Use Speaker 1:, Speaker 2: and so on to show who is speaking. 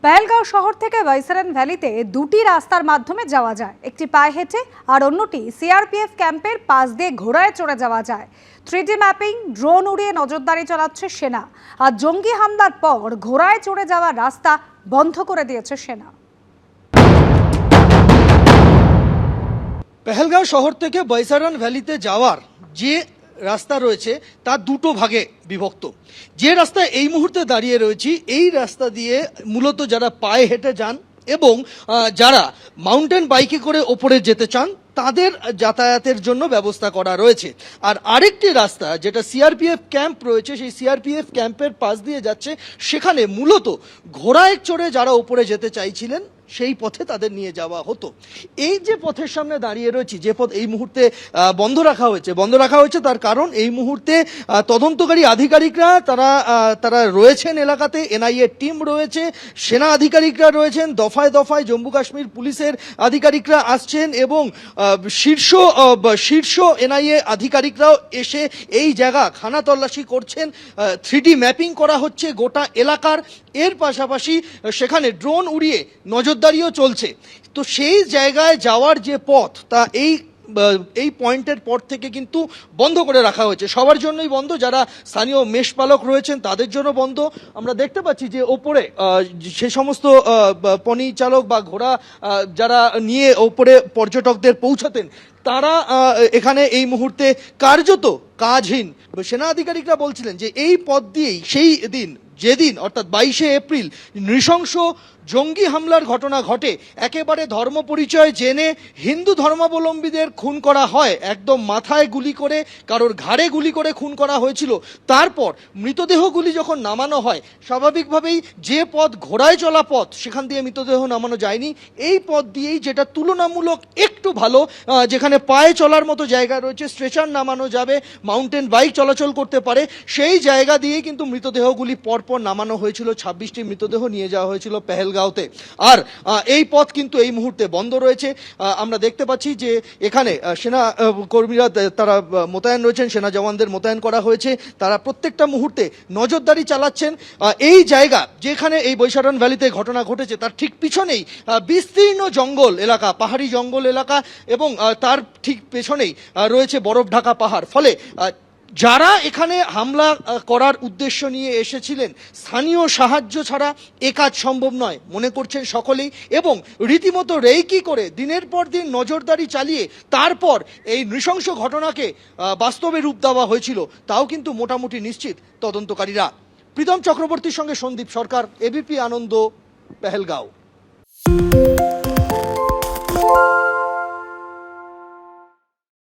Speaker 1: পেহেলগাঁও শহর থেকে বাইসারান ভ্যালিতে দুটি রাস্তার মাধ্যমে যাওয়া যায়, একটি পায়ে হেঁটে আর অন্যটি সিআরপিএফ ক্যাম্পের পাশ দিয়ে ঘোড়ায় চড়ে যাওয়া যায়। 3D ম্যাপিং, ড্রোন উড়িয়ে নজরদারি চালাচ্ছে সেনা। আর জঙ্গি হামলার পর ঘোড়ায় চড়ে যাওয়ার রাস্তা বন্ধ করে দিয়েছে সেনা।
Speaker 2: পেহেলগাঁও শহর থেকে বাইসারান ভ্যালিতে যাওয়ার যে রাস্তা রয়েছে তা দুটো ভাগে বিভক্ত। যে রাস্তায় এই মুহূর্তে দাঁড়িয়ে রয়েছি, এই রাস্তা দিয়ে মূলত যারা পায়ে হেঁটে যান এবং যারা মাউন্টেন বাইকে করে ওপরে যেতে চান তাদের যাতায়াতের জন্য ব্যবস্থা করা রয়েছে। আর আরেকটি রাস্তা যেটা সিআরপিএফ ক্যাম্প রয়েছে, সেই সিআরপিএফ ক্যাম্পের পাশ দিয়ে যাচ্ছে, সেখানে মূলত ঘোড়ায় চড়ে যারা ওপরে যেতে চাইছিলেন সেই পথে তাদের নিয়ে যাওয়া হতো। এই যে পথের সামনে দাঁড়িয়ে রয়েছি, যে পথ এই মুহূর্তে বন্ধ রাখা হয়েছে তার কারণ এই মুহূর্তে তদন্তকারী আধিকারিকরা তারা রয়েছেন এলাকাতে, এনআইএ টিম রয়েছে, সেনা আধিকারিকরা রয়েছেন, দফায় দফায় জম্মু কাশ্মীর পুলিশের আধিকারিকরা আসছেন এবং শীর্ষ এনআইএ আধিকারিকরাও এসে এই জায়গা খানা তল্লাশি করছেন। 3D ম্যাপিং করা হচ্ছে গোটা এলাকার, এর পাশাপাশি সেখানে ড্রোন উড়িয়ে নজরদারিও চলছে। তো সেই জায়গায় যাওয়ার যে পথ তা এই পয়েন্টের পর থেকে কিন্তু বন্ধ করে রাখা হয়েছে, সবার জন্যই বন্ধ। যারা স্থানীয় মেষপালক রয়েছেন তাদের জন্য বন্ধ। আমরা দেখতে পাচ্ছি যে ওপরে সে সমস্ত পনি চালক বা ঘোড়া যারা নিয়ে ওপরে পর্যটকদের পৌঁছাতেন, তারা এখানে এই মুহূর্তে কার্যত কাজহীন। সেনা আধিকারিকরা বলছিলেন যে এই পথ দিয়েই সেই দিন, যেদিন অর্থাৎ 22শে এপ্রিল নৃশংস জঙ্গি হামলার ঘটনা ঘটে, একেবারে ধর্ম পরিচয় জেনে হিন্দু ধর্মাবলম্বীদের খুন করা হয়, একদম মাথায় গুলি করে, কারোর ঘাড়ে গুলি করে খুন করা হয়েছিল। তারপর মৃতদেহগুলি যখন নামানো হয়, স্বাভাবিকভাবেই যে পথ ঘোড়ায় চলা পথ, সেখান দিয়ে মৃতদেহ নামানো যায়নি। এই পথ দিয়েই, যেটা তুলনামূলক একটু ভালো, যেখানে পায়ে চলার মতো জায়গা রয়েছে, স্ট্রেচার নামানো যাবে, মাউন্টেন বাইক চলাচল করতে পারে, সেই জায়গা দিয়েই কিন্তু মৃতদেহগুলি পরপর নামানো হয়েছিল। 26টি মৃতদেহ নিয়ে যাওয়া হয়েছিল পেহেলগাঁওতে। আর এই পথ কিন্তু এই মুহূর্তে বন্ধ রয়েছে। আমরা দেখতে পাচ্ছি যে এখানে সেনা কর্মীরা তারা মোতায়েন রয়েছেন, সেনা জওয়ানদের মোতায়েন করা হয়েছে, তারা প্রত্যেকটা মুহূর্তে নজরদারি চালাচ্ছেন। এই জায়গা যেখানে এই বৈশারণ ভ্যালিতে ঘটনা ঘটেছে তার ঠিক পিছনেই বিস্তীর্ণ জঙ্গল এলাকা, পাহাড়ি জঙ্গল এলাকা, এবং তার ঠিক পেছনেই রয়েছে বরফ ঢাকা পাহাড়। ফলে যারা এখানে হামলা করার উদ্দেশ্য নিয়ে এসেছিলেন, স্থানীয় সাহায্য ছাড়া এ কাজ সম্ভব নয় মনে করছেন সকলেই, এবং রীতিমতো রেকি করে দিনের পর দিন নজরদারি চালিয়ে তারপর এই নৃশংস ঘটনাকে বাস্তবে রূপ দেওয়া হয়েছিল, তাও কিন্তু মোটামুটি নিশ্চিত তদন্তকারীরা। প্রীতম চক্রবর্তীর সঙ্গে সন্দীপ সরকার, এবিপি আনন্দ, পেহেলগাঁও।